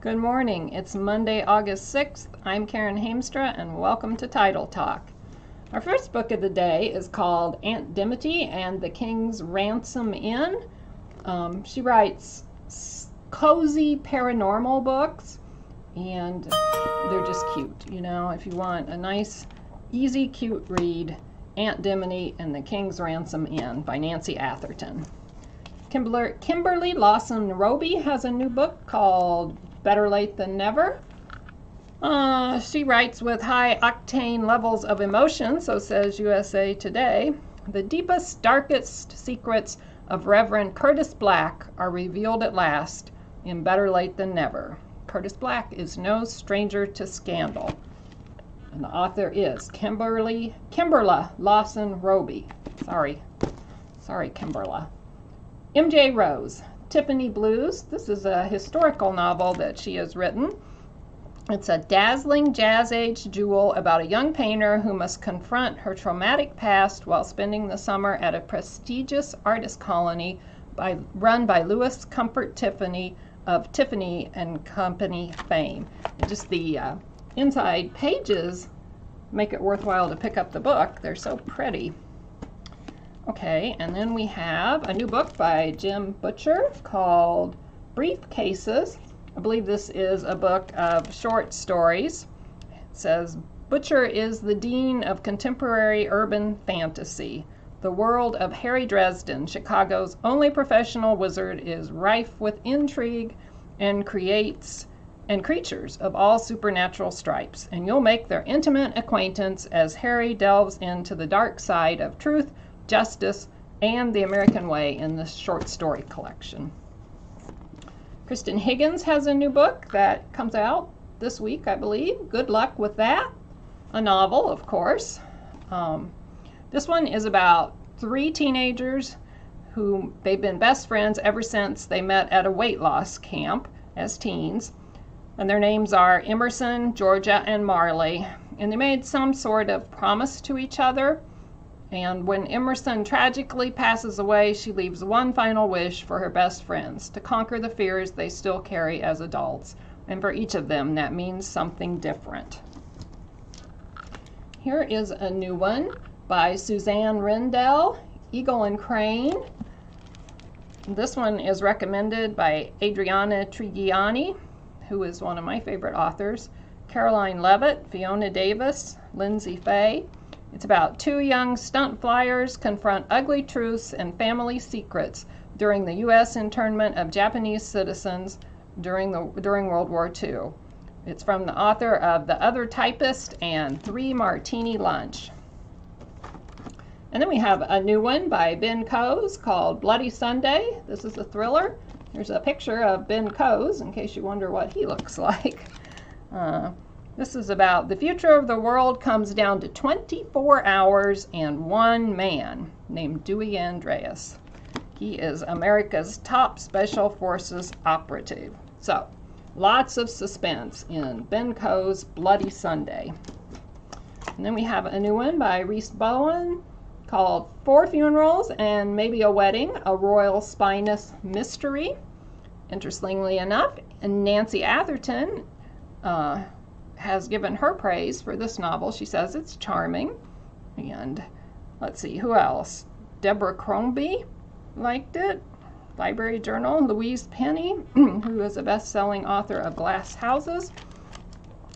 Good morning. It's Monday, August 6th. I'm Karen Hamstra, and welcome to Title Talk. Our first book of the day is called Aunt Dimity and the King's Ransom Inn. She writes cozy paranormal books, and they're just cute. You know, if you want a nice, easy, cute read, Aunt Dimity and the King's Ransom Inn by Nancy Atherton. Kimberly Lawson Roby has a new book called Better Late Than Never. She writes with high octane levels of emotion, so says USA Today. The deepest, darkest secrets of Reverend Curtis Black are revealed at last in Better Late Than Never. Curtis Black is no stranger to scandal. And the author is Kimberly Lawson Roby. Sorry, Kimberly. M.J. Rose, Tiffany Blues. This is a historical novel that she has written. It's a dazzling jazz-age jewel about a young painter who must confront her traumatic past while spending the summer at a prestigious artist colony run by Louis Comfort Tiffany of Tiffany and Company fame. And just the inside pages make it worthwhile to pick up the book. They're so pretty. Okay, and then we have a new book by Jim Butcher called Briefcases. I believe this is a book of short stories. It says, Butcher is the dean of contemporary urban fantasy. The world of Harry Dresden, Chicago's only professional wizard, is rife with intrigue and creatures of all supernatural stripes. And you'll make their intimate acquaintance as Harry delves into the dark side of truth, justice, and the American way in this short story collection. Kristen Higgins has a new book that comes out this week, I believe. Good luck with that. A novel, of course. This one is about three teenagers who they've been best friends ever since they met at a weight loss camp as teens. And their names are Emerson, Georgia, and Marley. And they made some sort of promise to each other. And when Emerson tragically passes away, she leaves one final wish for her best friends, to conquer the fears they still carry as adults. And for each of them, that means something different. Here is a new one by Suzanne Rendell, Eagle and Crane. This one is recommended by Adriana Trigiani, who is one of my favorite authors, Caroline Levitt, Fiona Davis, Lindsay Fay. It's about two young stunt flyers confront ugly truths and family secrets during the U.S. internment of Japanese citizens during World War II. It's from the author of The Other Typist and Three Martini Lunch. And then we have a new one by Ben Coase called Bloody Sunday. This is a thriller. There's a picture of Ben Coase in case you wonder what he looks like. This is about the future of the world comes down to 24 hours and one man named Dewey Andreas. He is America's top special forces operative. So, lots of suspense in Ben Coase' Bloody Sunday. And then we have a new one by Reese Bowen called Four Funerals and Maybe a Wedding, a Royal Spinous Mystery. Interestingly enough, Nancy Atherton has given her praise for this novel. She says it's charming. And let's see, who else? Deborah Crombie liked it. Library Journal, Louise Penny, who is a best-selling author of Glass Houses.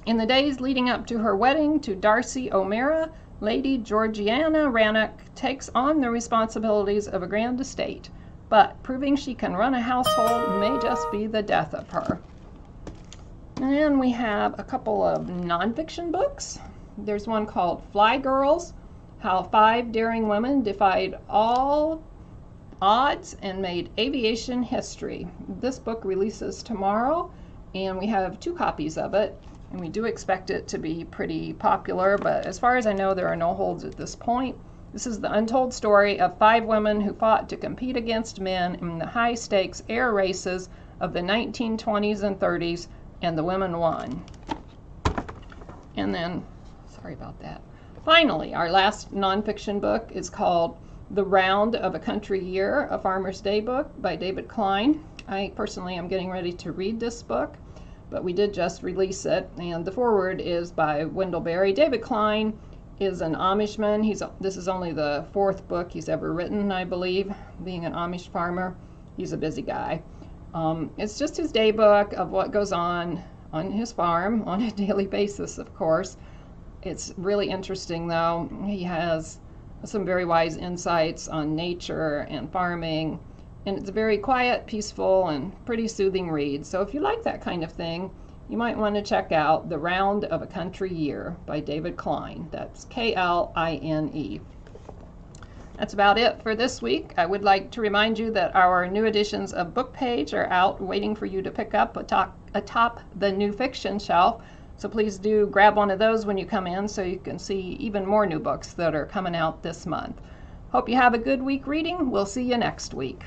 In the days leading up to her wedding to Darcy O'Meara, Lady Georgiana Rannoch takes on the responsibilities of a grand estate, but proving she can run a household may just be the death of her. And we have a couple of nonfiction books. There's one called Fly Girls, How 5 Daring Women Defied All Odds and Made Aviation History. This book releases tomorrow, and we have 2 copies of it, and we do expect it to be pretty popular, but as far as I know, there are no holds at this point. This is the untold story of 5 women who fought to compete against men in the high-stakes air races of the 1920s and 30s, and the women won. And then, sorry about that. Finally, our last nonfiction book is called The Round of a Country Year, a Farmer's Day book by David Klein. I personally am getting ready to read this book. but we did just release it, and the foreword is by Wendell Berry. David Klein is an Amishman. This is only the 4th book he's ever written, I believe, being an Amish farmer. He's a busy guy. It's just his day book of what goes on his farm on a daily basis, of course. It's really interesting, though. He has some very wise insights on nature and farming, and it's a very quiet, peaceful, and pretty soothing read. So if you like that kind of thing, you might want to check out The Round of a Country Year by David Klein. That's Kline. That's about it for this week. I would like to remind you that our new editions of Book Page are out waiting for you to pick up atop the new fiction shelf. So please do grab one of those when you come in so you can see even more new books that are coming out this month. Hope you have a good week reading. We'll see you next week.